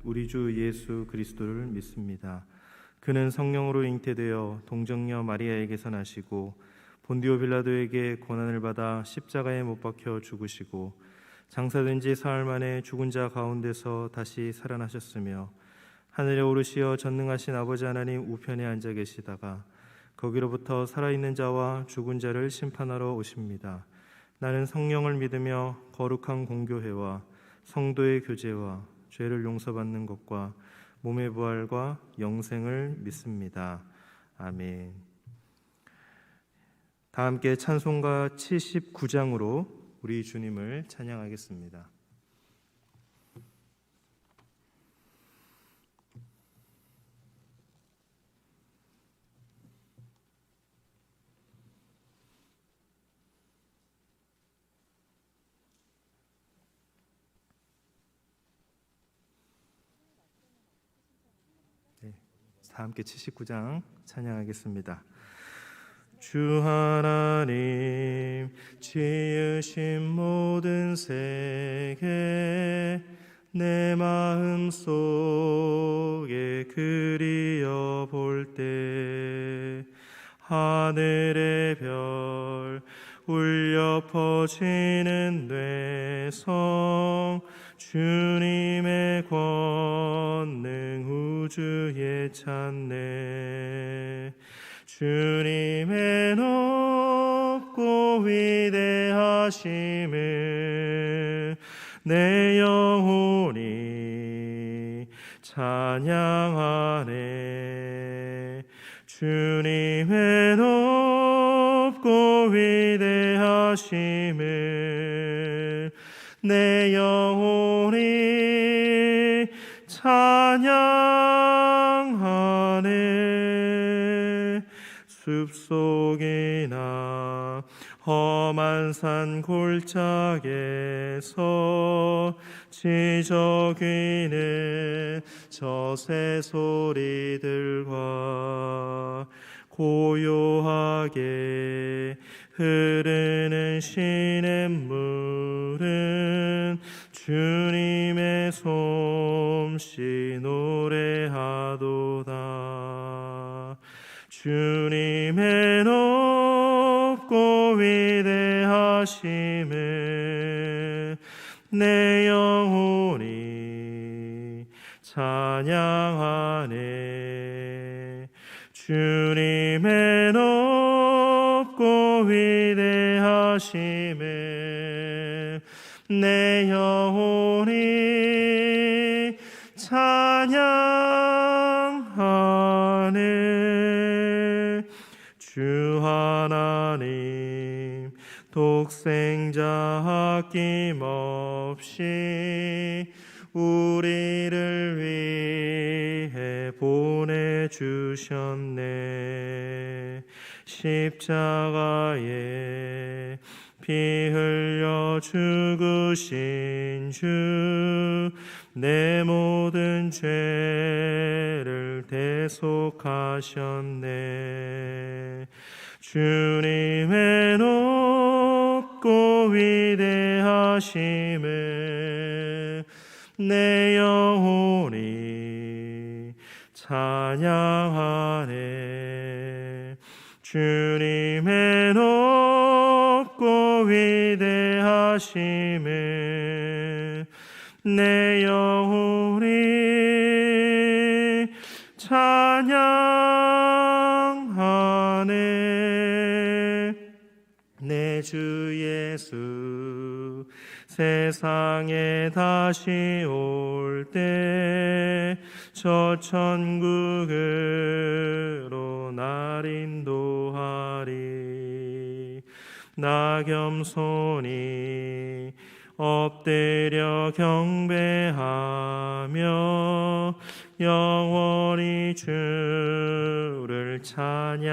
우리 주 예수 그리스도를 믿습니다. 그는 성령으로 잉태되어 동정녀 마리아에게서 나시고 본디오 빌라도에게 고난을 받아 십자가에 못 박혀 죽으시고 장사된 지 사흘 만에 죽은 자 가운데서 다시 살아나셨으며 하늘에 오르시어 전능하신 아버지 하나님 우편에 앉아 계시다가 거기로부터 살아있는 자와 죽은 자를 심판하러 오십니다. 나는 성령을 믿으며 거룩한 공교회와 성도의 교제와 죄를 용서받는 것과 몸의 부활과 영생을 믿습니다. 아멘. 다 함께 찬송가 79장으로 우리 주님을 찬양하겠습니다. 다 함께 79장 찬양하겠습니다. 주 하나님 지으신 모든 세계 내 마음 속에 그리어 볼 때 하늘의 별 울려 퍼지는 뇌성 주님의 권능 우주에 찾네. 주님의 높고 위대하심을 내 영혼이 찬양하네. 주님의 높고 위대하심을 내 영혼이 찬양하네. 숲속이나 험한 산 골짜기에서 지저귀는 저 새소리들과 고요하게 흐르는 시냇물은 주님의 솜씨 노래하도다. 주님의 높고 위대하심을 내 영혼이 찬양하네. 주님의 높고 위대하심을 내 영혼이 찬양하네. 주 하나님 독생자 아낌없이 우리를 위해 보내주셨네. 십자가에 피 흘려 죽으신 주 내 모든 죄를 대속하셨네. 주님의 높고 위대하심을 내 영혼이 찬양하네. 주님의 높고 위대하심을 내 영혼이 찬양하네. 내 주 예수 세상에 다시 올 때 저 천국으로 날 인도하리. 나 겸손히 엎드려 경배하며 영원히 주를 찬양하리라.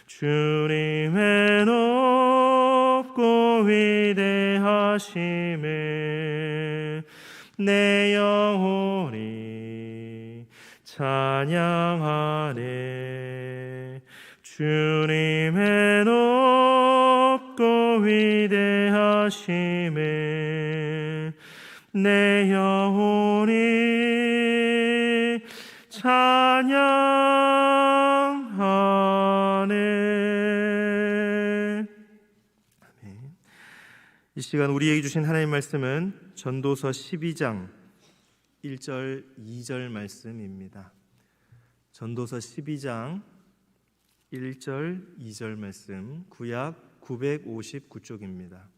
주님의 높고 위대하심을 내 영혼이 찬양하네. 주님의 높고 위대하심을 내 영혼이 찬양하네. 아멘. 이 시간 우리에게 주신 하나님의 말씀은 전도서 12장 1절 2절 말씀입니다. 전도서 12장 1절 2절 말씀, 구약 959쪽입니다.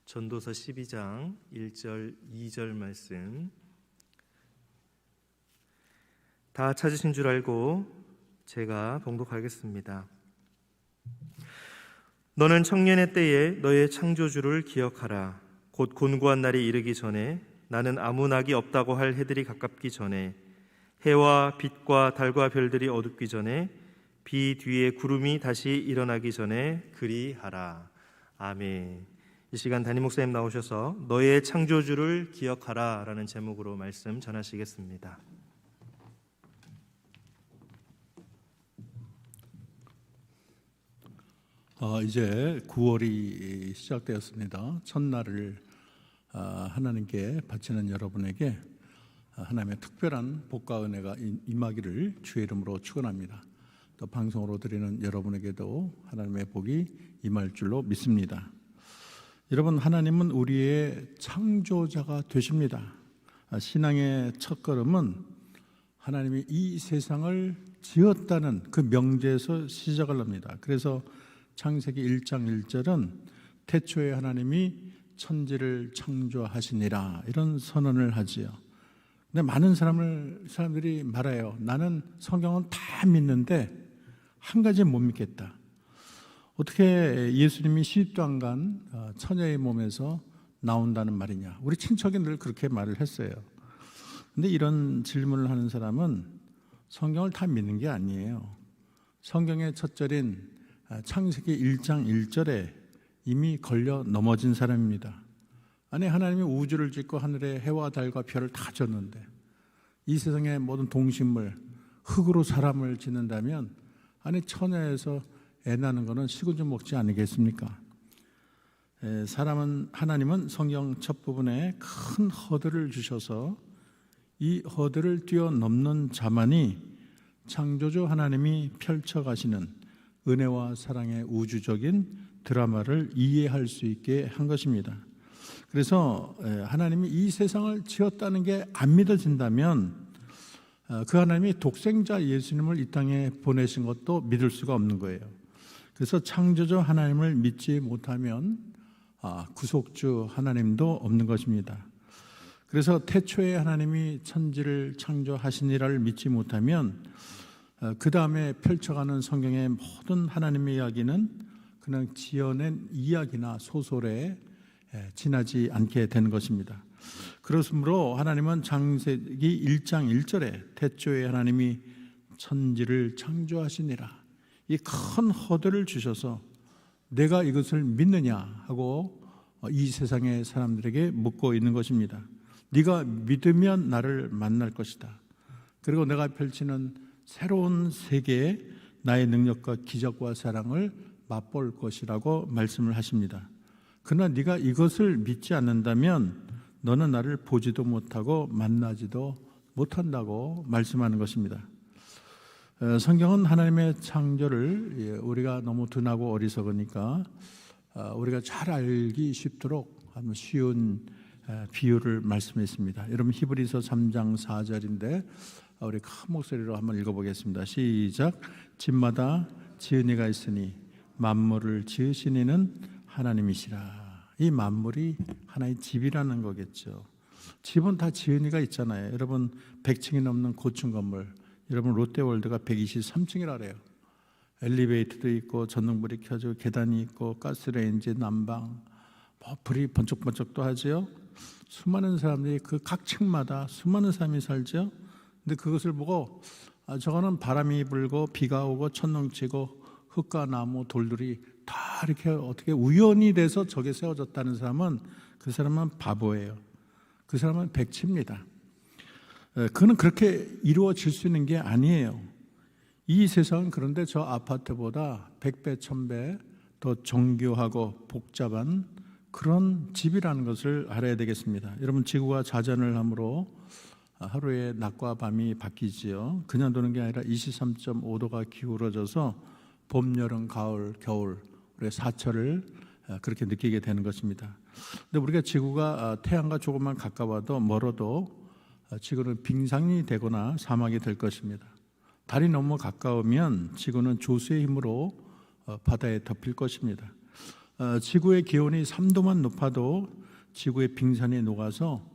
전도서 12장 1절 2절 말씀, 다 찾으신 줄 알고 제가 봉독하겠습니다. 너는 청년의 때에 너의 창조주를 기억하라. 곧 곤고한 날이 이르기 전에, 나는 아무 낙이 없다고 할 해들이 가깝기 전에, 해와 빛과 달과 별들이 어둡기 전에, 비 뒤에 구름이 다시 일어나기 전에 그리하라. 아멘. 이 시간 담임 목사님 나오셔서 너의 창조주를 기억하라 라는 제목으로 말씀 전하시겠습니다. 이제 9월이 시작되었습니다. 첫날을 하나님께 바치는 여러분에게 하나님의 특별한 복과 은혜가 임하기를 주의 이름으로 축원합니다. 또 방송으로 드리는 여러분에게도 하나님의 복이 임할 줄로 믿습니다. 여러분, 하나님은 우리의 창조자가 되십니다. 신앙의 첫걸음은 하나님이 이 세상을 지었다는 그 명제에서 시작을 합니다. 그래서 창세기 1장 1절은 태초에 하나님이 천지를 창조하시니라, 이런 선언을 하지요. 근데 많은 사람들이 말해요. 나는 성경은 다 믿는데 한 가지 못 믿겠다. 어떻게 예수님이 시집도 안 간 처녀의 몸에서 나온다는 말이냐. 우리 친척이 늘 그렇게 말을 했어요. 근데 이런 질문을 하는 사람은 성경을 다 믿는 게 아니에요. 성경의 첫 절인 창세기 1장 1절에 이미 걸려 넘어진 사람입니다. 아니, 하나님이 우주를 짓고 하늘에 해와 달과 별을 다 졌는데 이 세상의 모든 동식물, 흙으로 사람을 짓는다면, 아니, 처녀에서 애 낳는 것은 식은 죽 먹지 않겠습니까? 하나님은 성경 첫 부분에 큰 허들을 주셔서 이 허들을 뛰어넘는 자만이 창조주 하나님이 펼쳐가시는 은혜와 사랑의 우주적인 드라마를 이해할 수 있게 한 것입니다. 그래서 하나님이 이 세상을 지었다는 게 안 믿어진다면 그 하나님이 독생자 예수님을 이 땅에 보내신 것도 믿을 수가 없는 거예요. 그래서 창조주 하나님을 믿지 못하면 구속주 하나님도 없는 것입니다. 그래서 태초에 하나님이 천지를 창조하시니라를 믿지 못하면 그 다음에 펼쳐가는 성경의 모든 하나님의 이야기는 그냥 지어낸 이야기나 소설에 지나지 않게 되는 것입니다. 그렇으므로 하나님은 창세기 1장 1절에 태초에 하나님이 천지를 창조하시니라, 이 큰 허들을 주셔서 내가 이것을 믿느냐 하고 이 세상의 사람들에게 묻고 있는 것입니다. 네가 믿으면 나를 만날 것이다. 그리고 내가 펼치는 새로운 세계에 나의 능력과 기적과 사랑을 맛볼 것이라고 말씀을 하십니다. 그러나 네가 이것을 믿지 않는다면 너는 나를 보지도 못하고 만나지도 못한다고 말씀하는 것입니다. 성경은 하나님의 창조를 우리가 너무 둔하고 어리석으니까 우리가 잘 알기 쉽도록 아주 쉬운 비유를 말씀했습니다. 여러분, 히브리서 3장 4절인데 우리 큰 목소리로 한번 읽어보겠습니다. 시작. 집마다 지은 이가 있으니 만물을 지으신 이는 하나님이시라. 이 만물이 하나의 집이라는 거겠죠. 집은 다 지은 이가 있잖아요. 여러분, 100층이 넘는 고층 건물, 여러분 롯데월드가 123층이라 그래요. 엘리베이터도 있고 전등불이 켜지고 계단이 있고 가스레인지, 난방, 불이 번쩍번쩍도 하죠. 수많은 사람들이 그 각 층마다 수많은 사람이 살죠. 근데 그것을 보고 저거는 바람이 불고 비가 오고 천둥 치고 흙과 나무 돌들이 다 이렇게 어떻게 우연히 돼서 저게 세워졌다는 사람은, 그 사람은 바보예요. 그 사람은 백치입니다. 그는 그렇게 이루어질 수 있는 게 아니에요. 이 세상은 그런데 저 아파트보다 100배, 1000배 더 정교하고 복잡한 그런 집이라는 것을 알아야 되겠습니다. 여러분, 지구가 자전을 함으로 하루에 낮과 밤이 바뀌지요. 그냥 도는 게 아니라 23.5도가 기울어져서 봄, 여름, 가을, 겨울, 우리의 사철을 그렇게 느끼게 되는 것입니다. 근데 우리가 지구가 태양과 조금만 가까워도 멀어도 지구는 빙상이 되거나 사막이 될 것입니다. 달이 너무 가까우면 지구는 조수의 힘으로 바다에 덮일 것입니다. 지구의 기온이 3도만 높아도 지구의 빙산이 녹아서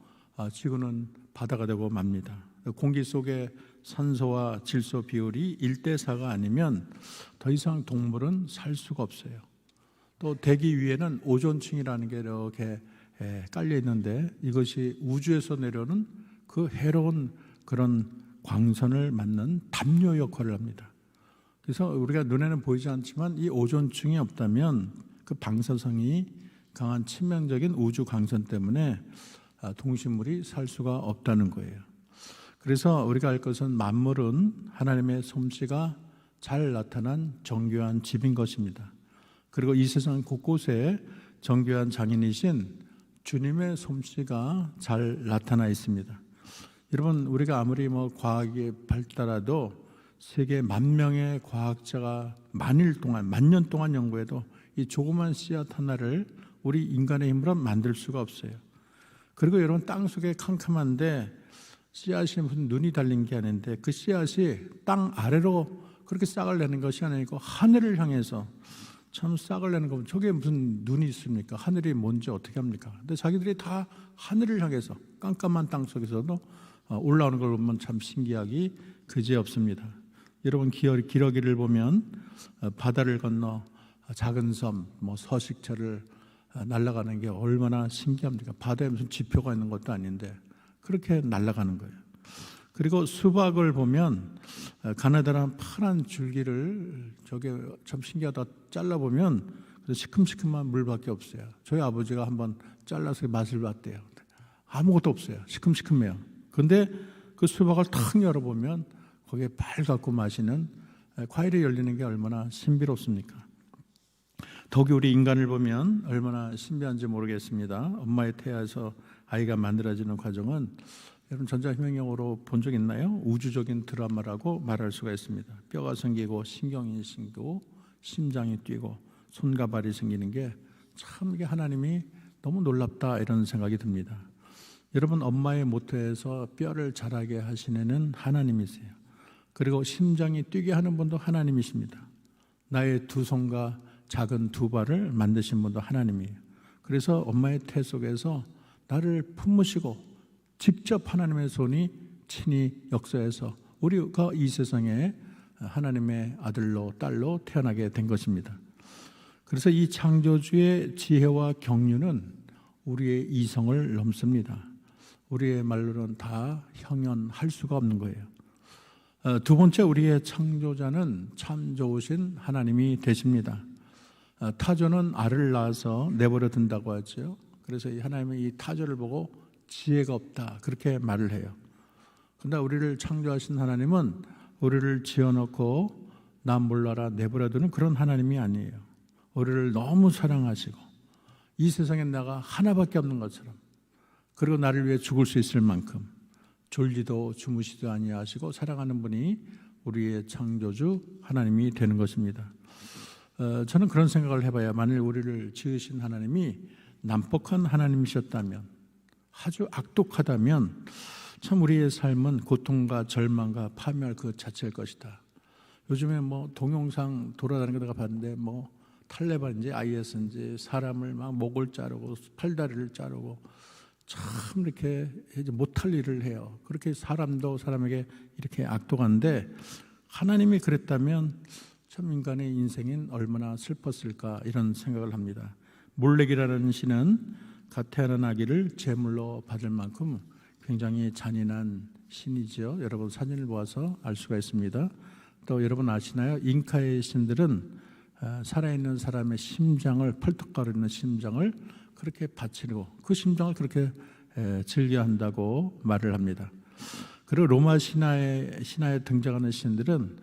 지구는 바다가 되고 맙니다. 공기 속의 산소와 질소 비율이 1대4가 아니면 더 이상 동물은 살 수가 없어요. 또 대기 위에는 오존층이라는 게 이렇게 깔려 있는데 이것이 우주에서 내려오는 그 해로운 그런 광선을 맞는 담요 역할을 합니다. 그래서 우리가 눈에는 보이지 않지만 이 오존층이 없다면 그 방사성이 강한 치명적인 우주 광선 때문에 동식물이 살 수가 없다는 거예요. 그래서 우리가 알 것은 만물은 하나님의 솜씨가 잘 나타난 정교한 집인 것입니다. 그리고 이 세상 곳곳에 정교한 장인이신 주님의 솜씨가 잘 나타나 있습니다. 여러분, 우리가 아무리 과학이 발달해도 세계 10,000명의 과학자가 만 년 동안 연구해도 이 조그만 씨앗 하나를 우리 인간의 힘으로 만들 수가 없어요. 그리고 여러분, 땅 속에 캄캄한데 씨앗이 무슨 눈이 달린 게 아닌데 그 씨앗이 땅 아래로 그렇게 싹을 내는 것이 아니고 하늘을 향해서 참 싹을 내는 거면 저게 무슨 눈이 있습니까? 하늘이 뭔지 어떻게 합니까? 근데 자기들이 다 하늘을 향해서 깜깜한 땅 속에서도 올라오는 걸 보면 참 신기하기 그지없습니다. 여러분, 기러기를 보면 바다를 건너 작은 섬, 서식처를 날아가는 게 얼마나 신기합니까? 바다에 무슨 지표가 있는 것도 아닌데 그렇게 날아가는 거예요. 그리고 수박을 보면 가나다란 파란 줄기를 저게 참 신기하다 잘라보면 시큼시큼한 물밖에 없어요. 저희 아버지가 한번 잘라서 맛을 봤대요. 아무것도 없어요. 시큼시큼해요. 그런데 그 수박을 탁 열어보면 거기에 빨갛고 마시는 과일이 열리는 게 얼마나 신비롭습니까? 더욱이 우리 인간을 보면 얼마나 신비한지 모르겠습니다. 엄마의 태아에서 아이가 만들어지는 과정은 여러분, 전자희망용어로 본 적 있나요? 우주적인 드라마라고 말할 수가 있습니다. 뼈가 생기고 신경이 생기고 심장이 뛰고 손과 발이 생기는 게 참 이게 하나님이 너무 놀랍다 이런 생각이 듭니다. 여러분, 엄마의 모태에서 뼈를 자라게 하시는 하나님이세요. 그리고 심장이 뛰게 하는 분도 하나님이십니다. 나의 두 손과 작은 두 발을 만드신 분도 하나님이에요. 그래서 엄마의 태 속에서 나를 품으시고 직접 하나님의 손이 친히 역사해서 우리가 이 세상에 하나님의 아들로 딸로 태어나게 된 것입니다. 그래서 이 창조주의 지혜와 경륜은 우리의 이성을 넘습니다. 우리의 말로는 다 형연할 수가 없는 거예요. 두 번째, 우리의 창조자는 참 좋으신 하나님이 되십니다. 타조는 알을 낳아서 내버려 둔다고 하죠. 그래서 하나님의 이 타조를 보고 지혜가 없다 그렇게 말을 해요. 그런데 우리를 창조하신 하나님은 우리를 지어놓고 나 몰라라 내버려 두는 그런 하나님이 아니에요. 우리를 너무 사랑하시고 이 세상에 내가 하나밖에 없는 것처럼, 그리고 나를 위해 죽을 수 있을 만큼 졸지도 주무시도 아니하시고 사랑하는 분이 우리의 창조주 하나님이 되는 것입니다. 저는 그런 생각을 해봐야, 만일 우리를 지으신 하나님이 난폭한 하나님이셨다면, 아주 악독하다면 참 우리의 삶은 고통과 절망과 파멸 그 자체일 것이다. 요즘에 동영상 돌아다니는 거 내가 봤는데 탈레반인지 IS인지 사람을 막 목을 자르고 팔다리를 자르고 참 이렇게 못할 일을 해요. 그렇게 사람도 사람에게 이렇게 악독한데, 하나님이 그랬다면 참 인간의 인생은 얼마나 슬펐을까 이런 생각을 합니다. 몰렉이라는 신은 갓 태어난 아기를 제물로 받을 만큼 굉장히 잔인한 신이죠. 여러분 사진을 보아서 알 수가 있습니다. 또 여러분 아시나요? 잉카의 신들은 살아있는 사람의 심장을, 펄떡거리는 심장을 그렇게 바치고 그 심장을 그렇게 즐겨한다고 말을 합니다. 그리고 로마 신화에 등장하는 신들은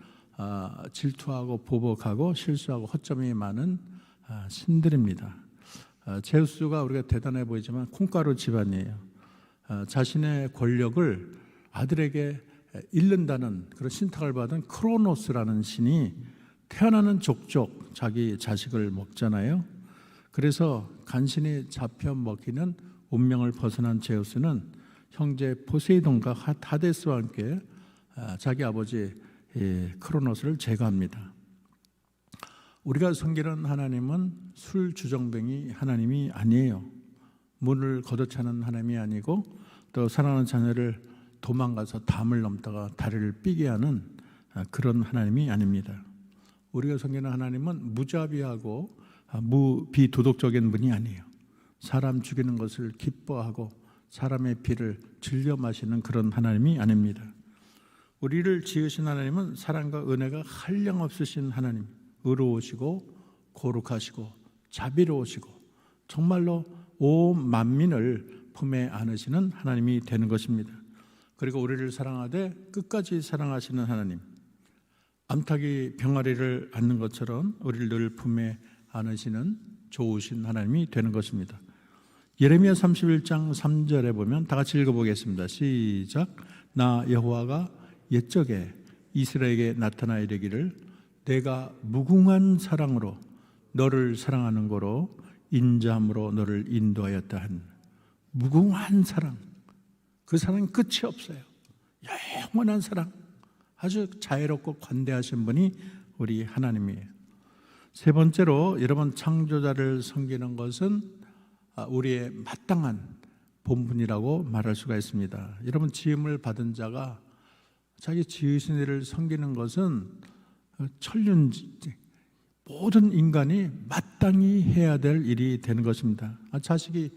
질투하고 보복하고 실수하고 허점이 많은 신들입니다. 제우스가 우리가 대단해 보이지만 콩가루 집안이에요. 자신의 권력을 아들에게 잃는다는 그런 신탁을 받은 크로노스라는 신이 태어나는 족족 자기 자식을 먹잖아요. 그래서 간신히 잡혀 먹히는 운명을 벗어난 제우스는 형제 포세이돈과 하데스와 함께 자기 아버지 크로노스를 제거합니다. 우리가 섬기는 하나님은 술 주정뱅이 하나님이 아니에요. 문을 걷어차는 하나님이 아니고 또 사랑하는 자녀를 도망가서 담을 넘다가 다리를 삐게 하는 그런 하나님이 아닙니다. 우리가 섬기는 하나님은 무자비하고 비도덕적인 분이 아니에요. 사람 죽이는 것을 기뻐하고 사람의 피를 즐겨 마시는 그런 하나님이 아닙니다. 우리를 지으신 하나님은 사랑과 은혜가 한량없으신 하나님, 의로우시고 거룩하시고 자비로우시고 정말로 온 만민을 품에 안으시는 하나님이 되는 것입니다. 그리고 우리를 사랑하되 끝까지 사랑하시는 하나님, 암탉이 병아리를 안는 것처럼 우리를 늘 품에 안으시는 좋으신 하나님이 되는 것입니다. 예레미야 31장 3절에 보면 다 같이 읽어보겠습니다. 시작. 나 여호와가 옛적에 이스라엘에게 나타나 이르기를 내가 무궁한 사랑으로 너를 사랑하는 거로 인자함으로 너를 인도하였다 한 무궁한 사랑, 그 사랑은 끝이 없어요. 영원한 사랑, 아주 자애롭고 관대하신 분이 우리 하나님이에요. 세 번째로 여러분, 창조자를 섬기는 것은 우리의 마땅한 본분이라고 말할 수가 있습니다. 여러분, 지음을 받은 자가 자기 지으신 이를 섬기는 것은 천륜지, 모든 인간이 마땅히 해야 될 일이 되는 것입니다. 자식이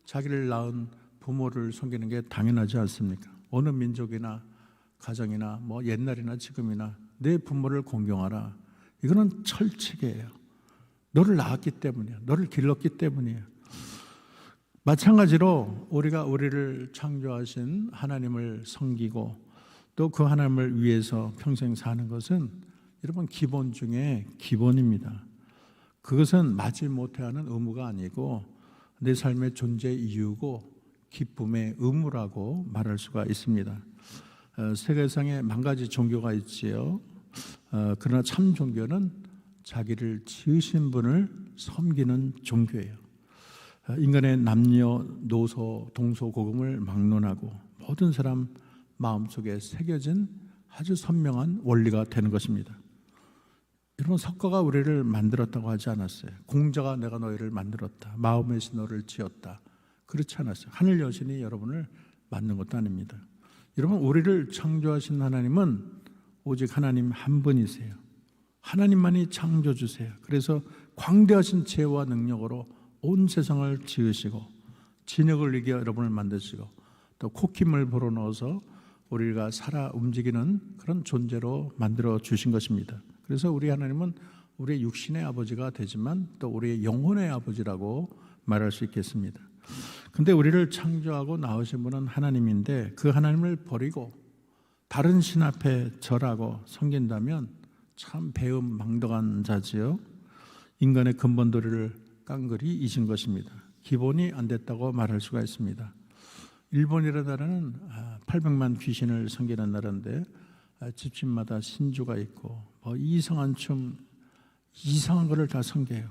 자기를 낳은 부모를 섬기는 게 당연하지 않습니까? 어느 민족이나 가정이나 뭐 옛날이나 지금이나 내 부모를 공경하라. 이거는 철칙이에요. 너를 낳았기 때문이에요. 너를 길렀기 때문이에요. 마찬가지로 우리가 우리를 창조하신 하나님을 섬기고 또 그 하나님을 위해서 평생 사는 것은 여러분 기본 중에 기본입니다. 그것은 마지 못해 하는 의무가 아니고 내 삶의 존재 이유고 기쁨의 의무라고 말할 수가 있습니다. 세계상에 만 가지 종교가 있지요. 그러나 참 종교는 자기를 지으신 분을 섬기는 종교예요. 인간의 남녀노소 동서고금을 막론하고 모든 사람 마음속에 새겨진 아주 선명한 원리가 되는 것입니다. 여러분, 석가가 우리를 만들었다고 하지 않았어요. 공자가 내가 너희를 만들었다, 마음에서 너를 지었다, 그렇지 않았어요. 하늘 여신이 여러분을 만든 것도 아닙니다. 여러분, 우리를 창조하신 하나님은 오직 하나님 한 분이세요. 하나님만이 창조주세요. 그래서 광대하신 지혜와 능력으로 온 세상을 지으시고 진흙을 이겨 여러분을 만드시고 또 콧김을 불어넣어서 우리가 살아 움직이는 그런 존재로 만들어 주신 것입니다. 그래서 우리 하나님은 우리의 육신의 아버지가 되지만 또 우리의 영혼의 아버지라고 말할 수 있겠습니다. 근데 우리를 창조하고 낳으신 분은 하나님인데 그 하나님을 버리고 다른 신 앞에 절하고 섬긴다면 참 배은망덕한 자지요. 인간의 근본도리를 깡그리 잊은 것입니다. 기본이 안 됐다고 말할 수가 있습니다. 일본이라는 나라는 800만 귀신을 섬기는 나라인데 집집마다 신주가 있고 뭐 이상한 춤, 이상한 거를 다 섬겨요.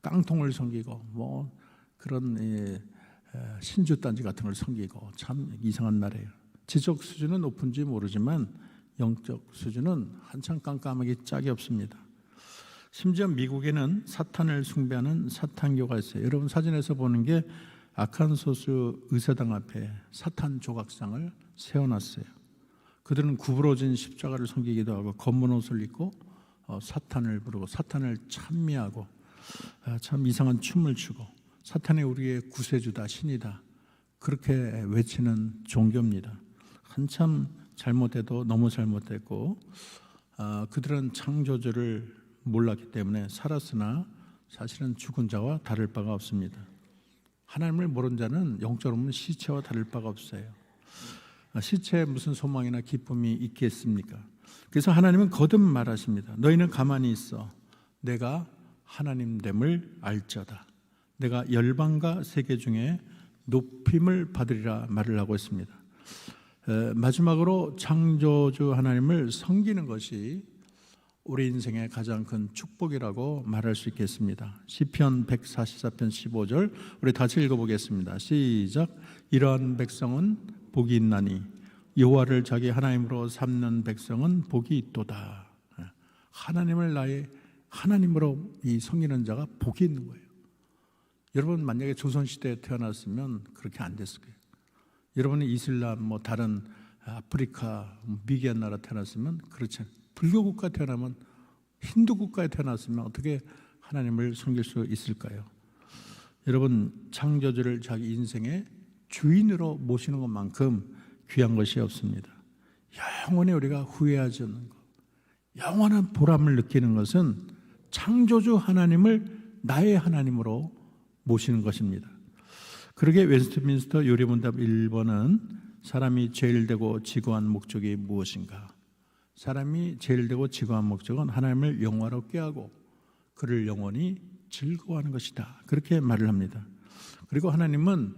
깡통을 섬기고 뭐 그런 신주 단지 같은 걸 섬기고 참 이상한 나라예요. 지적 수준은 높은지 모르지만 영적 수준은 한참 깜깜하기 짝이 없습니다. 심지어 미국에는 사탄을 숭배하는 사탄교가 있어요. 여러분, 사진에서 보는 게 아칸소스 의사당 앞에 사탄 조각상을 세워놨어요. 그들은 구부러진 십자가를 섬기기도 하고 검은 옷을 입고 사탄을 부르고 사탄을 찬미하고 참 이상한 춤을 추고 사탄이 우리의 구세주다, 신이다, 그렇게 외치는 종교입니다. 한참 잘못해도 너무 잘못했고 그들은 창조주를 몰랐기 때문에 살았으나 사실은 죽은 자와 다를 바가 없습니다. 하나님을 모르는 자는 영적으로는 시체와 다를 바가 없어요. 시체에 무슨 소망이나 기쁨이 있겠습니까? 그래서 하나님은 거듭 말하십니다. 너희는 가만히 있어. 내가 하나님됨을 알자다. 내가 열방과 세계 중에 높임을 받으리라 말을 하고 있습니다. 마지막으로 창조주 하나님을 섬기는 것이 우리 인생의 가장 큰 축복이라고 말할 수 있겠습니다. 시편 144편 15절 우리 다시 읽어보겠습니다. 시작. 이러한 백성은 복이 있나니 여호와를 자기 하나님으로 삼는 백성은 복이 있도다. 하나님을 나의 하나님으로 이 섬기는 자가 복이 있는 거예요. 여러분 만약에 조선시대에 태어났으면 그렇게 안 됐을 거예요. 여러분이 이슬람 다른 아프리카 미개한 나라 태어났으면 그렇지 않아요. 불교 국가에 태어나면 힌두 국가에 태어났으면 어떻게 하나님을 섬길 수 있을까요? 여러분 창조주를 자기 인생의 주인으로 모시는 것만큼 귀한 것이 없습니다. 영원히 우리가 후회하지 않는 것, 영원한 보람을 느끼는 것은 창조주 하나님을 나의 하나님으로 모시는 것입니다. 그러게 웨스트민스터 요리문답 1번은 사람이 제일 되고 지고한 목적이 무엇인가? 사람이 제일 되고 지고한 목적은 하나님을 영화롭게 하고 그를 영원히 즐거워하는 것이다. 그렇게 말을 합니다. 그리고 하나님은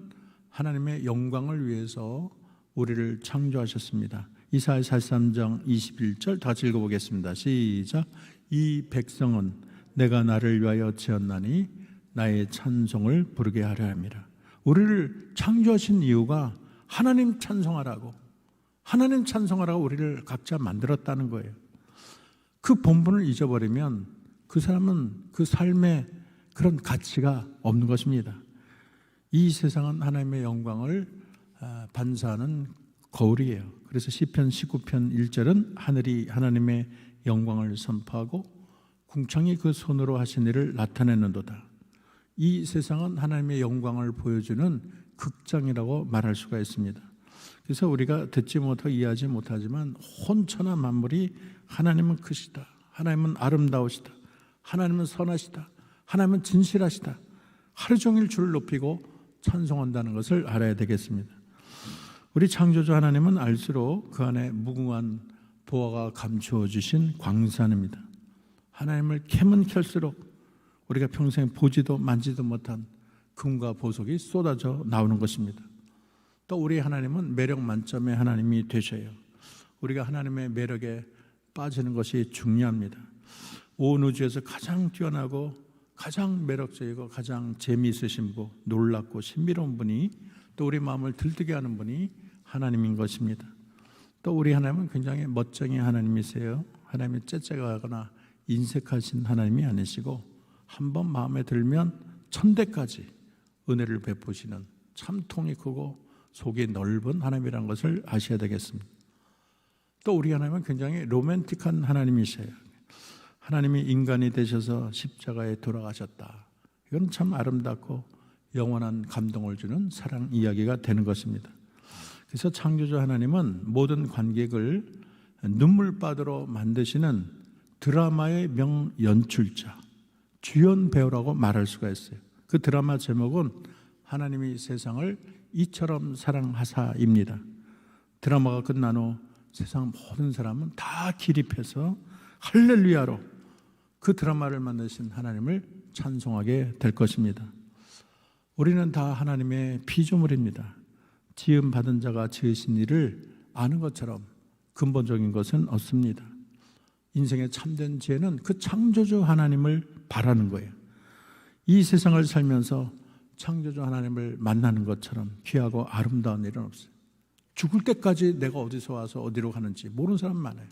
하나님의 영광을 위해서 우리를 창조하셨습니다. 이사야 43장 21절 다시 읽어보겠습니다. 시작. 이 백성은 내가 나를 위하여 지었나니 나의 찬송을 부르게 하려 함이라. 우리를 창조하신 이유가 하나님 찬송하라고, 하나님 찬송하라고 우리를 각자 만들었다는 거예요. 그 본분을 잊어버리면 그 사람은 그 삶에 그런 가치가 없는 것입니다. 이 세상은 하나님의 영광을 반사하는 거울이에요. 그래서 시편 19편 1절은 하늘이 하나님의 영광을 선포하고 궁창이 그 손으로 하신 일을 나타내는도다. 이 세상은 하나님의 영광을 보여주는 극장이라고 말할 수가 있습니다. 그래서 우리가 듣지 못하고 이해하지 못하지만 혼천하 만물이 하나님은 크시다, 하나님은 아름다우시다, 하나님은 선하시다, 하나님은 진실하시다, 하루 종일 주를 높이고 찬송한다는 것을 알아야 되겠습니다. 우리 창조주 하나님은 알수록 그 안에 무궁한 보화가 감추어 주신 광산입니다. 하나님을 캐면 캘수록 우리가 평생 보지도 만지도 못한 금과 보석이 쏟아져 나오는 것입니다. 또 우리 하나님은 매력 만점의 하나님이 되셔요. 우리가 하나님의 매력에 빠지는 것이 중요합니다. 온 우주에서 가장 뛰어나고 가장 매력적이고 가장 재미있으신 분, 놀랍고 신비로운 분이, 또 우리 마음을 들뜨게 하는 분이 하나님인 것입니다. 또 우리 하나님은 굉장히 멋쟁이 하나님이세요. 하나님이 째째가거나 인색하신 하나님이 아니시고 한번 마음에 들면 천대까지 은혜를 베푸시는 참 통이 크고 속이 넓은 하나님이라는 것을 아셔야 되겠습니다. 또 우리 하나님은 굉장히 로맨틱한 하나님이세요. 하나님이 인간이 되셔서 십자가에 돌아가셨다. 이건 참 아름답고 영원한 감동을 주는 사랑 이야기가 되는 것입니다. 그래서 창조주 하나님은 모든 관객을 눈물바다로 만드시는 드라마의 명연출자, 주연 배우라고 말할 수가 있어요. 그 드라마 제목은 하나님이 세상을 이처럼 사랑하사입니다. 드라마가 끝난 후 세상 모든 사람은 다 기립해서 할렐루야로 그 드라마를 만드신 하나님을 찬송하게 될 것입니다. 우리는 다 하나님의 피조물입니다. 지음 받은 자가 지으신 일을 아는 것처럼 근본적인 것은 없습니다. 인생의 참된 지혜는 그 창조주 하나님을 바라는 거예요. 이 세상을 살면서 창조주 하나님을 만나는 것처럼 귀하고 아름다운 일은 없어요. 죽을 때까지 내가 어디서 와서 어디로 가는지 모르는 사람 많아요.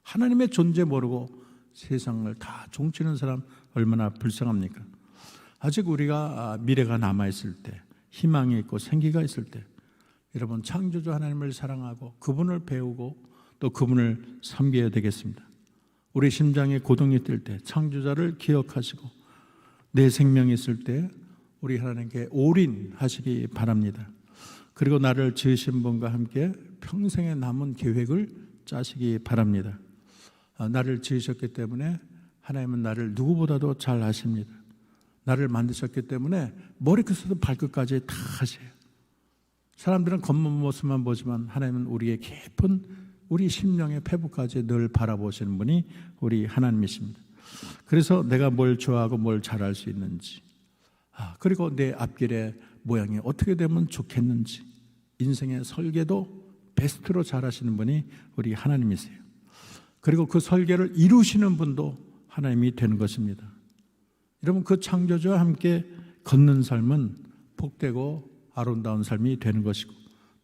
하나님의 존재 모르고 세상을 다 종치는 사람 얼마나 불쌍합니까? 아직 우리가 미래가 남아있을 때, 희망이 있고 생기가 있을 때, 여러분 창조주 하나님을 사랑하고 그분을 배우고 또 그분을 섬겨야 되겠습니다. 우리 심장에 고동이 뜰 때 창조자를 기억하시고 내 생명이 있을 때 우리 하나님께 올인하시기 바랍니다. 그리고 나를 지으신 분과 함께 평생에 남은 계획을 짜시기 바랍니다. 나를 지으셨기 때문에 하나님은 나를 누구보다도 잘 아십니다. 나를 만드셨기 때문에 머리끝부터 발끝까지 다 아세요. 사람들은 겉모습만 보지만 하나님은 우리의 깊은 우리 심령의 폐부까지 늘 바라보시는 분이 우리 하나님이십니다. 그래서 내가 뭘 좋아하고 뭘 잘할 수 있는지, 그리고 내 앞길의 모양이 어떻게 되면 좋겠는지, 인생의 설계도 베스트로 잘하시는 분이 우리 하나님이세요. 그리고 그 설계를 이루시는 분도 하나님이 되는 것입니다. 여러분, 그 창조주와 함께 걷는 삶은 복되고 아름다운 삶이 되는 것이고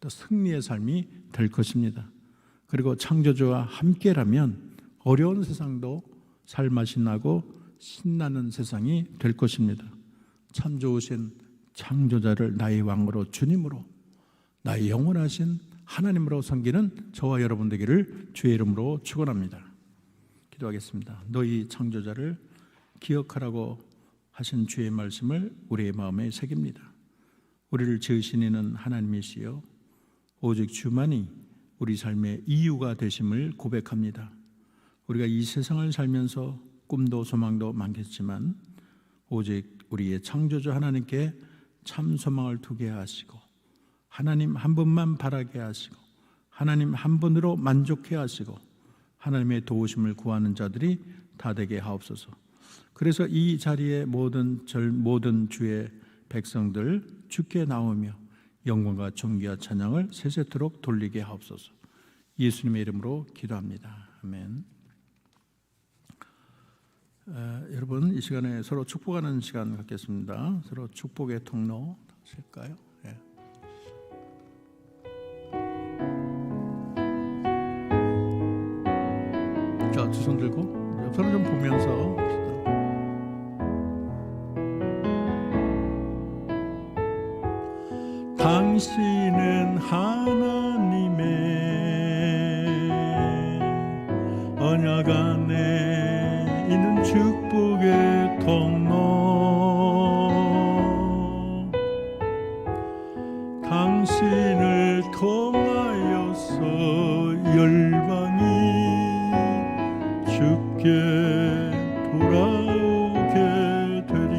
또 승리의 삶이 될 것입니다. 그리고 창조주와 함께라면 어려운 세상도 살맛이 나고 신나는 세상이 될 것입니다. 참 좋으신 창조자를 나의 왕으로 주님으로, 나의 영원하신 하나님으로 섬기는 저와 여러분 되기를 주의 이름으로 축원합니다. 기도하겠습니다. 너희 창조자를 기억하라고 하신 주의 말씀을 우리의 마음에 새깁니다. 우리를 지으신 이는 하나님이시요 오직 주만이 우리 삶의 이유가 되심을 고백합니다. 우리가 이 세상을 살면서 꿈도 소망도 많겠지만 오직 우리의 창조주 하나님께 참 소망을 두게 하시고 하나님 한 분만 바라게 하시고 하나님 한 분으로 만족해 하시고 하나님의 도우심을 구하는 자들이 다 되게 하옵소서. 그래서 이 자리에 모든 주의 백성들 주께 나오며 영광과 존귀와 찬양을 세세토록 돌리게 하옵소서. 예수님의 이름으로 기도합니다. 아멘. 여러분, 이 시간에 서로 축복하는 시간 갖겠습니다. 서로 축복의 통로 쓸까요? 네. 자, 두 손 들고 옆으로 좀 보면서 당신은 하나님의 언약 안에 있는 축복의 통로, 당신을 통하여서 열방이 주께 돌아오게 되리.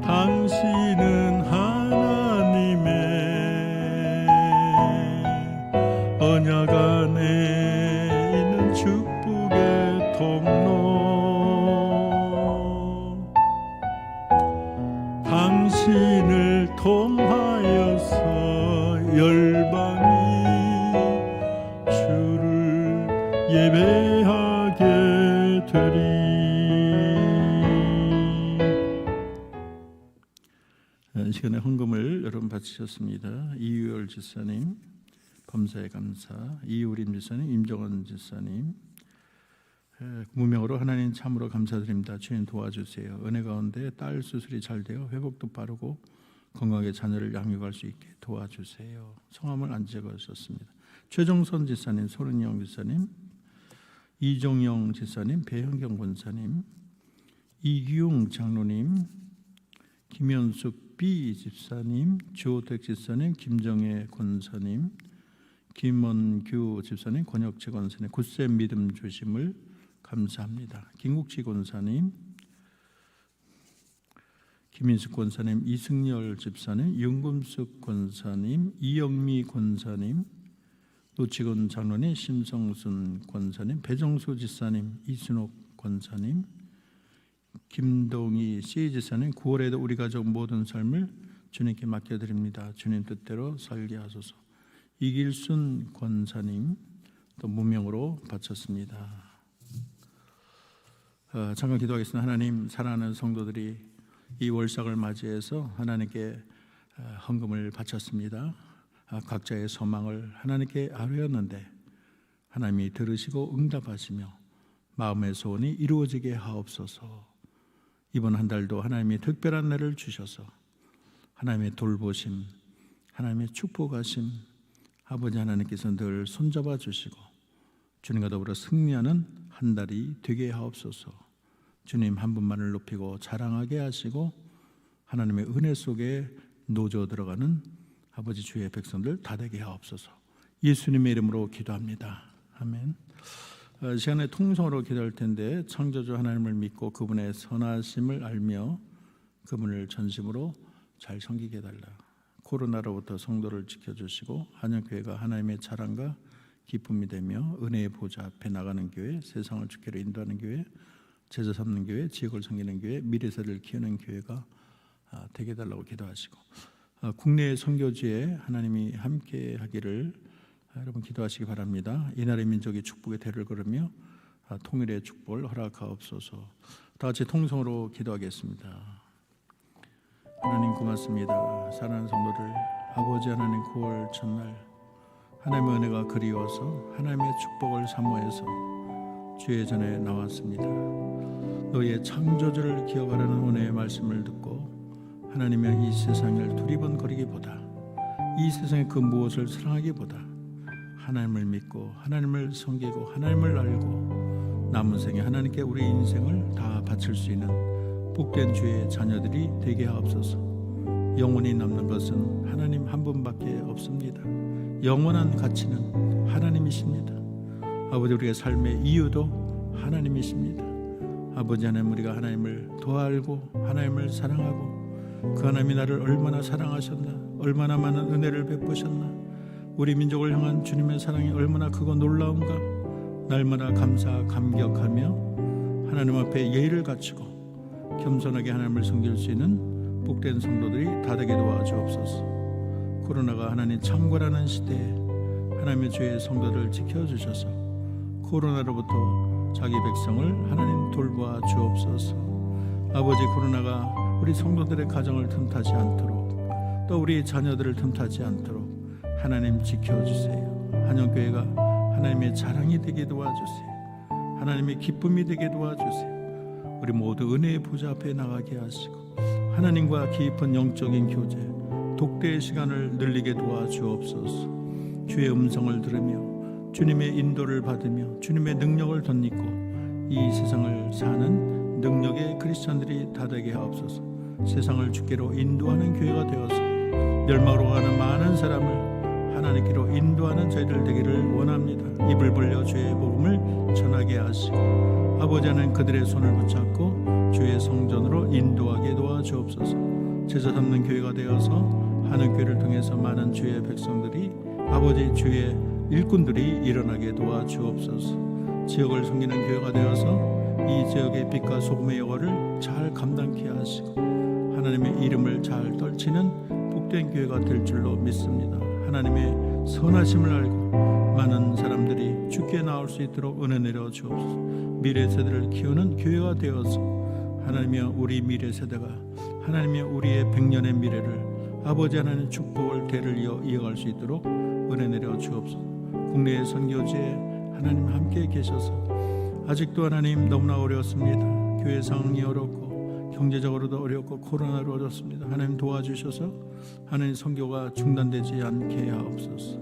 당신은 하나님의 언약 안에 있는 축복의 통로, 당신을 통하여서 열방이 주를 예배하게 되리. 이 시간에 헌금을 여러분 바치셨습니다. 이유열 지사님, 범사에 감사. 이우림 지사님, 임정원 지사님, 무명으로 하나님 참으로 감사드립니다. 주님 도와주세요. 은혜 가운데 딸 수술이 잘 되어 회복도 빠르고 건강하게 자녀를 양육할 수 있게 도와주세요. 성함을 안 적으셨습니다. 최정선 지사님, 소른영 지사님, 이종영 지사님, 배현경 권사님, 이기용 장로님, 김현숙 B 집사님, 주호택 집사님, 김정혜 권사님, 김원규 집사님, 권혁채 권사님, 굳센 믿음 주심을 감사합니다. 김국지 권사님, 김인숙 권사님, 이승열 집사님, 윤금숙 권사님, 이영미 권사님, 노치건 장로님, 심성순 권사님, 배정수 지사님, 이순옥 권사님, 김동희 C 지사님, 9월에도 우리 가족 모든 삶을 주님께 맡겨드립니다. 주님 뜻대로 살게 하소서. 이길순 권사님 또 무명으로 바쳤습니다. 잠깐 기도하겠습니다. 하나님, 사랑하는 성도들이 이 월삭을 맞이해서 하나님께 헌금을 바쳤습니다. 각자의 소망을 하나님께 아뢰었는데 하나님이 들으시고 응답하시며 마음의 소원이 이루어지게 하옵소서. 이번 한 달도 하나님이 특별한 날을 주셔서 하나님의 돌보심, 하나님의 축복하심, 아버지 하나님께서 늘 손잡아 주시고 주님과 더불어 승리하는 한 달이 되게 하옵소서. 주님 한 분만을 높이고 자랑하게 하시고 하나님의 은혜 속에 노조 들어가는 아버지 주의 백성들 다 되게 하옵소서. 예수님의 이름으로 기도합니다. 아멘. 시간에 통성으로 기도할 텐데 창조주 하나님을 믿고 그분의 선하심을 알며 그분을 전심으로 잘 섬기게 해달라. 코로나로부터 성도를 지켜주시고 한영교회가 하나님의 자랑과 기쁨이 되며 은혜의 보좌 앞에 나가는 교회, 세상을 주께로 인도하는 교회, 제자 삼는 교회, 지역을 섬기는 교회, 미래 세대를 키우는 교회가 되게 해달라고 기도하시고, 국내 선교지에 하나님이 함께 하기를 여러분 기도하시기 바랍니다. 이 나라의 민족이 축복의 대를 걸으며 통일의 축복을 허락하옵소서. 다 같이 통성으로 기도하겠습니다. 하나님 고맙습니다. 사랑하는 성도들, 아버지 하나님 9월 첫날 하나님의 은혜가 그리워서 하나님의 축복을 사모해서 주의 전에 나왔습니다. 너희의 창조주를 기억하라는 은혜의 말씀을 듣고 하나님의 이 세상을 두리번거리기보다, 이 세상의 그 무엇을 사랑하기보다 하나님을 믿고 하나님을 섬기고 하나님을 알고 남은 생에 하나님께 우리 인생을 다 바칠 수 있는 복된 주의 자녀들이 되게 하옵소서. 영원히 남는 것은 하나님 한 분밖에 없습니다. 영원한 가치는 하나님이십니다. 아버지, 우리의 삶의 이유도 하나님이십니다. 아버지 하나님, 우리가 하나님을 더 알고 하나님을 사랑하고 그 하나님이 나를 얼마나 사랑하셨나, 얼마나 많은 은혜를 베푸셨나, 우리 민족을 향한 주님의 사랑이 얼마나 크고 놀라운가 날마다 감사 감격하며 하나님 앞에 예의를 갖추고 겸손하게 하나님을 섬길 수 있는 복된 성도들이 다 되게 도와주옵소서. 코로나가 하나님 창궐하는 시대에 하나님의 주의 성도들을 지켜주셔서 코로나로부터 자기 백성을 하나님 돌보아 주옵소서. 아버지, 코로나가 우리 성도들의 가정을 틈타지 않도록, 또 우리 자녀들을 틈타지 않도록 하나님 지켜주세요. 한영교회가 하나님의 자랑이 되게 도와주세요. 하나님의 기쁨이 되게 도와주세요. 우리 모두 은혜의 보좌 앞에 나가게 하시고 하나님과 깊은 영적인 교제, 독대의 시간을 늘리게 도와주옵소서. 주의 음성을 들으며 주님의 인도를 받으며 주님의 능력을 덧입고 이 세상을 사는 능력의 크리스찬들이 다 되게 하옵소서. 세상을 주께로 인도하는 교회가 되어서 멸망으로 가는 많은 사람을 하나님께로 인도하는 저희들 되기를 원합니다. 입을 벌려 주의 복음을 전하게 하시고 아버지 하나님, 그들의 손을 붙잡고 주의 성전으로 인도하게 도와주옵소서. 제자 삼는 교회가 되어서 하는 교회를 통해서 많은 주의 백성들이, 아버지 주의 일꾼들이 일어나게 도와주옵소서. 지역을 섬기는 교회가 되어서 이 지역의 빛과 소금의 역할을 잘 감당케 하시고 하나님의 이름을 잘 떨치는 복된 교회가 될 줄로 믿습니다. 하나님의 선하심을 알고 많은 사람들이 주께 나올 수 있도록 은혜 내려 주옵소서. 미래 세대를 키우는 교회가 되어서 하나님이여, 우리 미래 세대가 하나님이여 우리의 100년의 미래를 아버지 하나님의 축복을 대를 이어갈 수 있도록 은혜 내려 주옵소서. 국내의 선교지에 하나님 함께 계셔서 아직도 하나님 너무나 어렵습니다. 교회 상황이 어렵고 경제적으로도 어렵고 코로나로 어렵습니다. 하나님 도와주셔서 하나님 선교가 중단되지 않게 하옵소서.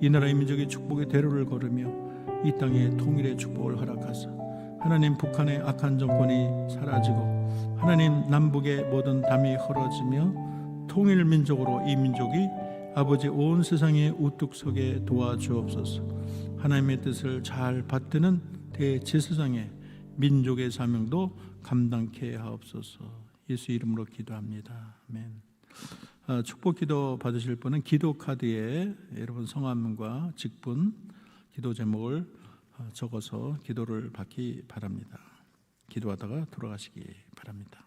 이 나라의 민족의 축복의 대로를 걸으며 이 땅의 통일의 축복을 허락하사 하나님, 북한의 악한 정권이 사라지고 하나님, 남북의 모든 담이 헐어지며 통일 민족으로 이 민족이 아버지 온 세상에 우뚝 서게 도와주옵소서. 하나님의 뜻을 잘 받드는 대제사장의 민족의 사명도 감당케 하옵소서. 예수 이름으로 기도합니다. 아멘. 축복 기도 받으실 분은 기도 카드에 여러분 성함과 직분, 기도 제목을 적어서 기도를 받기 바랍니다. 기도하다가 돌아가시기 바랍니다.